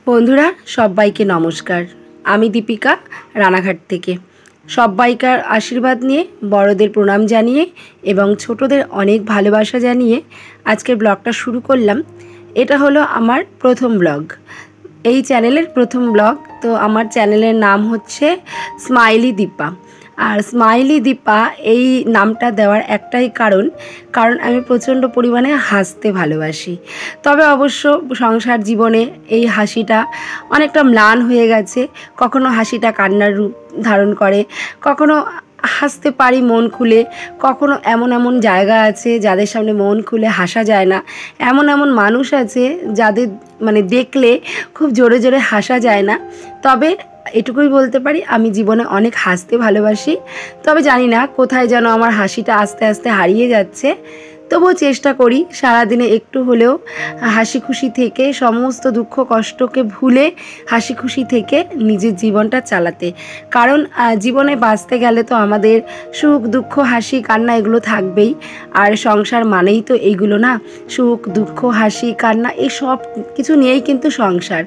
বন্ধুরা সবাইকে নমস্কার। আমি দীপিকা রানাঘাট থেকে। সবাইকার আশীর্বাদ নিয়ে, বড়দের প্রণাম জানিয়ে এবং ছোটদের অনেক ভালোবাসা জানিয়ে আজকের ব্লগটা শুরু করলাম। এটা হলো আমার প্রথম ব্লগ, এই চ্যানেলের প্রথম ব্লগ। তো আমার চ্যানেলের নাম হচ্ছে স্মাইলি দীপা। আর স্মাইলি দীপা এই নামটা দেওয়ার একটাই কারণ আমি প্রচণ্ড পরিমাণে হাসতে ভালোবাসি। তবে অবশ্য সংসার জীবনে এই হাসিটা অনেকটা ম্লান হয়ে গেছে। কখনো হাসিটা কান্নার রূপ ধারণ করে, কখনো হাসতে পারি মন খুলে, কখনো এমন এমন জায়গা আছে যাদের সামনে মন খুলে হাসা যায় না। এমন এমন মানুষ আছে যাদের দেখলে খুব জোরে জোরে হাসা যায় না। তবে এটুকুই বলতে পারি, আমি জীবনে অনেক হাসতে ভালোবাসি। তবে জানি না কোথায় যেন আমার হাসিটা আস্তে আস্তে হারিয়ে যাচ্ছে। তবুও চেষ্টা করি সারাদিনে একটু হলেও হাসি খুশি থেকে, সমস্ত দুঃখ কষ্টকে ভুলে হাসি খুশি থেকে নিজের জীবনটা চালাতে। কারণ জীবনে বাঁচতে গেলে তো আমাদের সুখ দুঃখ হাসি কান্না এগুলো থাকবেই। আর সংসার মানেই তো এইগুলো না, সুখ দুঃখ হাসি কান্না এই সব কিছু নিয়েই কিন্তু সংসার।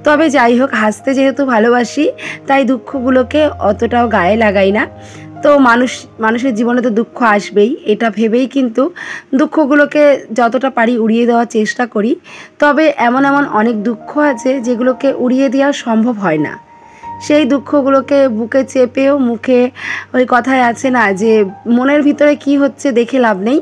তবে যাই হোক, হাসতে যেহেতু ভালোবাসি তাই দুঃখগুলোকে অতটাও গায়ে লাগাই না। তো মানুষের জীবনে তো দুঃখ আসবেই, এটা ভেবেই কিন্তু দুঃখগুলোকে যতটা পারি উড়িয়ে দেওয়ার চেষ্টা করি। তবে এমন এমন অনেক দুঃখ আছে যেগুলোকে উড়িয়ে দেওয়া সম্ভব হয় না। সেই দুঃখগুলোকে বুকে চেপেও, মুখে ওই কথায় আছে না যে মনের ভিতরে কি হচ্ছে দেখে লাভ নেই,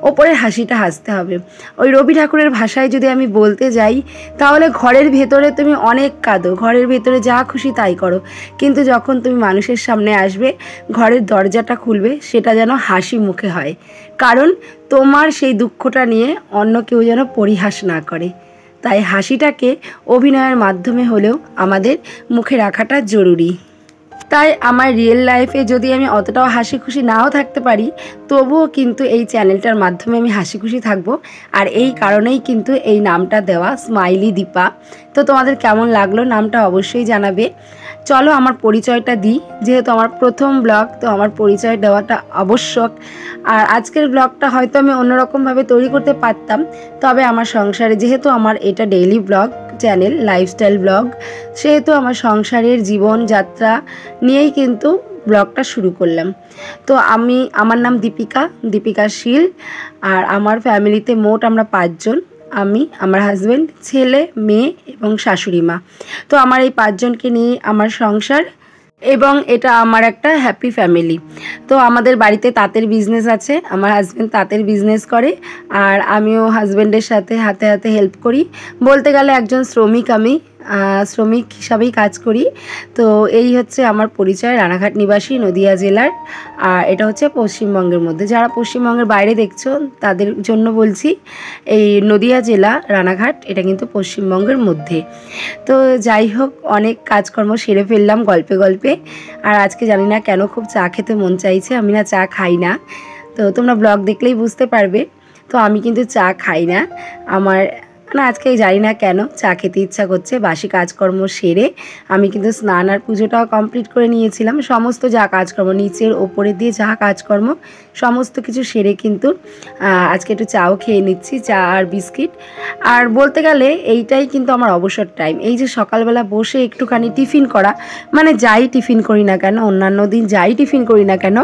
ওপরের হাসিটা হাসতে হবে। ওই রবি ঠাকুরের ভাষায় যদি আমি বলতে যাই তাহলে ঘরের ভেতরে তুমি অনেক কাঁদো, ঘরের ভেতরে যা খুশি তাই করো, কিন্তু যখন তুমি মানুষের সামনে আসবে, ঘরের দরজাটা খুলবে, সেটা যেন হাসি মুখে হয়। কারণ তোমার সেই দুঃখটা নিয়ে অন্য কেউ যেন পরিহাস না করে। তাই হাসিটাকে অভিনয়ের মাধ্যমে হলেও আমাদের মুখে রাখাটা জরুরি। তাই আমার রিয়েল লাইফে যদি আমি অতটাও হাসি খুশি নাও থাকতে পারি, তবুও কিন্তু এই চ্যানেলটার মাধ্যমে আমি হাসি খুশি থাকবো। আর এই কারণেই কিন্তু এই নামটা দেওয়া, স্মাইলি দীপা। তো তোমাদের কেমন লাগলো নামটা অবশ্যই জানাবে। চলো আমার পরিচয়টা দিই, যেহেতু আমার প্রথম ব্লগ, তো আমার পরিচয় দেওয়াটা আবশ্যক। আর আজকের ব্লগটা হয়তো আমি অন্যরকমভাবে তৈরি করতে পারতাম, তবে আমার সংসারে, যেহেতু আমার এটা daily blog channel, lifestyle blog, সেহেতু আমার সংসারের জীবনযাত্রা নিয়েই কিন্তু ব্লগটা শুরু করলাম। তো আমার নাম দীপিকা শীল। আর আমার ফ্যামিলিতে মোট আমরা 5 জন। আমি, আমার হাজব্যান্ড, ছেলে, মেয়ে এবং শাশুড়ি মা। তো আমার এই 5 জনকে নিয়ে আমার সংসার, এবং এটা আমার একটা হ্যাপি ফ্যামিলি। তো আমাদের বাড়িতে তাঁতের বিজনেস আছে, আমার হাজব্যান্ড তাঁতের বিজনেস করে, আর আমিও হাজব্যান্ডের সাথে হাতে হাতে হেল্প করি। বলতে গেলে একজন শ্রমিক, আমি শ্রমিক হিসাবেই কাজ করি। তো এই হচ্ছে আমার পরিচয়, রানাঘাট নিবাসী, নদিয়া জেলার। আর এটা হচ্ছে পশ্চিমবঙ্গের মধ্যে। যারা পশ্চিমবঙ্গের বাইরে দেখছো তাদের জন্য বলছি, এই নদিয়া জেলা রানাঘাট, এটা কিন্তু পশ্চিমবঙ্গের মধ্যে। তো যাই হোক, অনেক কাজকর্ম সেরে ফেললাম গল্পে গল্পে। আর আজকে জানি না কেন খুব চা খেতে মন চাইছে। আমি না চা খাই না, তো তোমরা ব্লগ দেখলেই বুঝতে পারবে। তো আমি কিন্তু চা খাই না, আমার আজকে জানি না কেন চা খেতে ইচ্ছা করছে। বাসি কাজকর্ম সেরে আমি কিন্তু স্নান আর পুজোটাও কমপ্লিট করে নিয়েছিলাম। সমস্ত যা কাজকর্ম, নিচের ওপরে দিয়ে যা কাজকর্ম সমস্ত কিছু সেরে কিন্তু আজকে একটু চাও খেয়ে নিচ্ছি, চা আর বিস্কিট। আর বলতে গেলে এইটাই কিন্তু আমার অবসর টাইম। এই যে সকালবেলা বসে একটুখানি টিফিন করা, যাই টিফিন করি না কেন, অন্যান্য দিন যাই টিফিন করি না কেন,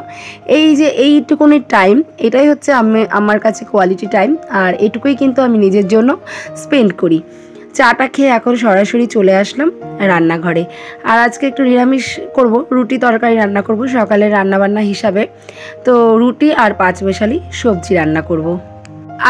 এই যে এইটুকুনি টাইম, এটাই হচ্ছে আমার কাছে কোয়ালিটি টাইম। আর এটুকুই কিন্তু আমি নিজের জন্য স্পেন্ড করি। চাটা খেয়ে এখন সরাসরি চলে আসলাম রান্নাঘরে। আর আজকে একটু নিরামিষ করব, রুটি তরকারি রান্না করব সকালে রান্নাবান্না হিসাবে। তো রুটি আর 5 মেশালি সবজি রান্না করব।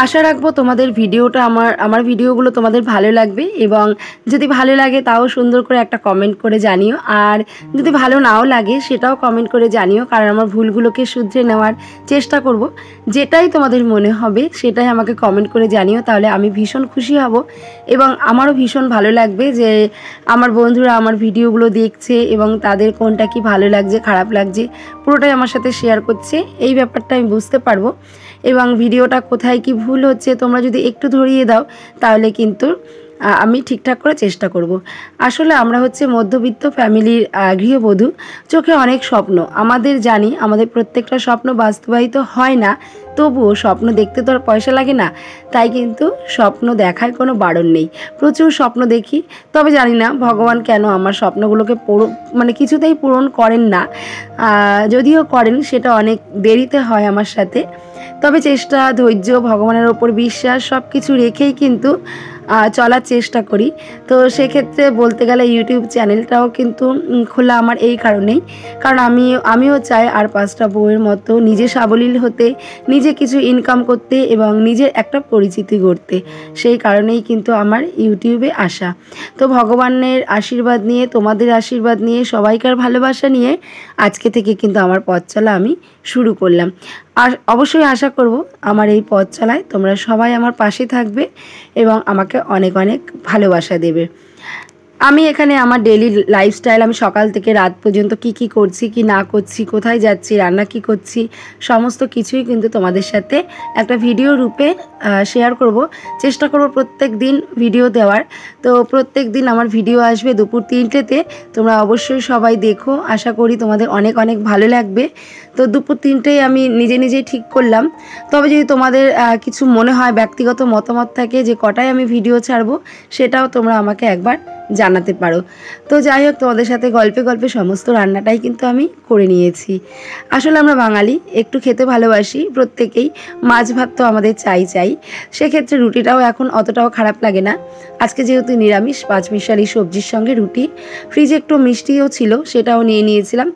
আশা রাখবো তোমাদের ভিডিওটা, আমার ভিডিওগুলো তোমাদের ভালো লাগবে, এবং যদি ভালো লাগে তাও সুন্দর করে একটা কমেন্ট করে জানিও। আর যদি ভালো নাও লাগে সেটাও কমেন্ট করে জানিও, কারণ আমার ভুলগুলোকে শুধরে নেওয়ার চেষ্টা করব। যেটাই তোমাদের মনে হবে সেটাই আমাকে কমেন্ট করে জানিও, তাহলে আমি ভীষণ খুশি হব এবং আমারও ভীষণ ভালো লাগবে যে আমার বন্ধুরা আমার ভিডিওগুলো দেখছে এবং তাদের কোনটা কি ভালো লাগছে খারাপ লাগছে পুরোটাই আমার সাথে শেয়ার করছে। এই ব্যাপারটা আমি বুঝতে পারবো, এবং ভিডিওটা কোথায় কি ভুল হচ্ছে তোমরা যদি একটু ধরিয়ে দাও তাহলে কিন্তু আমি ঠিকঠাক করে চেষ্টা করব। আসলে আমরা হচ্ছে মধ্যবিত্ত ফ্যামিলির গৃহবধূ, চোখে অনেক স্বপ্ন আমাদের, জানি আমাদের প্রত্যেকটা স্বপ্ন বাস্তবায়িত হয় না, তবুও স্বপ্ন দেখতে তো আর পয়সা লাগে না, তাই কিন্তু স্বপ্ন দেখার কোনো বারণ নেই। প্রচুর স্বপ্ন দেখি, তবে জানি না ভগবান কেন আমার স্বপ্নগুলোকে মানে কিছুতেই পূরণ করেন না। যদিও করেন সেটা অনেক দেরিতে হয় আমার সাথে। তবে চেষ্টা, ধৈর্য, ভগবানের ওপর বিশ্বাস সব কিছু রেখেই কিন্তু চলার চেষ্টা করি। তো সেক্ষেত্রে বলতে গেলে ইউটিউব চ্যানেলটাও কিন্তু খোলা আমার এই কারণেই, কারণ আমিও চাই আর 5টা বউয়ের মতো নিজে সাবলীল হতে, নিজে কিছু ইনকাম করতে এবং নিজের একটা পরিচিতি গড়তে। সেই কারণেই কিন্তু আমার ইউটিউবে আসা। তো ভগবানের আশীর্বাদ নিয়ে, তোমাদের আশীর্বাদ নিয়ে, সবাইকার ভালোবাসা নিয়ে আজকে থেকে কিন্তু আমার পথ চলা আমি শুরু করলাম। আর অবশ্যই আশা করব আমার এই পথ চলায় তোমরা সবাই আমার পাশে থাকবে এবং আমাকে অনেক অনেক ভালোবাসা দেবে। আমি এখানে আমার ডেইলি লাইফস্টাইল, আমি সকাল থেকে রাত পর্যন্ত কি করছি কি না করছি, কোথায় যাচ্ছি, রান্না কি করছি, সমস্ত কিছুই কিন্তু তোমাদের সাথে একটা ভিডিও রূপে শেয়ার করব। চেষ্টা করব প্রত্যেক দিন ভিডিও দেওয়ার। তো প্রত্যেক দিন আমার ভিডিও আসবে দুপুর 3টেতে। তোমরা অবশ্যই সবাই দেখো, আশা করি তোমাদের অনেক অনেক ভালো লাগবে। তো দুপুর 3টেই আমি নিজেই ঠিক করলাম। তবে যদি তোমাদের কিছু মনে হয়, ব্যক্তিগত মতামত থাকে যে কটায় আমি ভিডিও ছাড়বো, সেটাও তোমরা আমাকে একবার জানাতে পারো। তো যাই হোক, তোমাদের সাথে গল্পে গল্পে সমস্ত রান্নাটাই কিন্তু আমি করে নিয়েছি। আসলে আমরা বাঙালি একটু খেতে ভালোবাসি প্রত্যেকেই, মাছ ভাত তো আমাদের চাই। সেক্ষেত্রে রুটিটাও এখন অতটাও খারাপ লাগে না। আজকে যেহেতু নিরামিষ, 5 মিশালি সবজির সঙ্গে রুটি, ফ্রিজে একটু মিষ্টিও ছিল, সেটাও নিয়েছিলাম।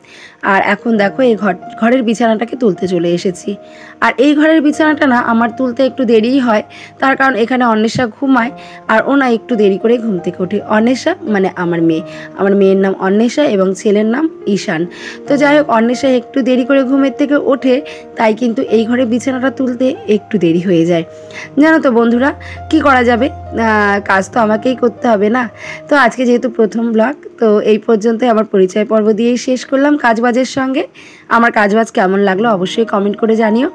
আর এখন দেখো এই ঘরের বিছানাটাকে তুলতে চলে এসেছি। আর এই ঘরের বিছানাটা না আমার তুলতে একটু দেরিই হয়, তার কারণ এখানে অন্বেষা ঘুমায় আর ও না একটু দেরি করে ঘুম থেকে ওঠে। অন্বেষা মানে আমার মেয়ের নাম অন্বেষা এবং ছেলের নাম ঈশান। তো যাই হোক, অন্বেষা একটু দেরি করে ঘুমের থেকে ওঠে, তাই কিন্তু এই ঘরে বিছানাটা তুলতে একটু দেরি হয়ে যায়। জানো তো বন্ধুরা, কি করা যাবে, কাজ তো আমাকেই করতে হবে না। তো আজকে যেহেতু প্রথম ব্লগ, তো এই পর্যন্তই আমার পরিচয় পর্ব দিয়েই শেষ করলাম কাজবাজের সঙ্গে। আমার কাজবাজ কেমন লাগলো অবশ্যই কমেন্ট করে জানিও।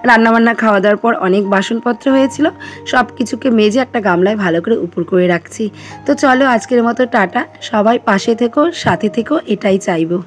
রান্নাবান্না খাওয়া দাওয়ার পর অনেক বাসনপত্র হয়েছিল, সব কিছুকে মেজে একটা গামলায় ভালো করে উপর করে রাখছি। তো চলো আজকের মতো টাটা, সবাই পাশে থেকো, সাথে থেকো, এটাই চাইবো।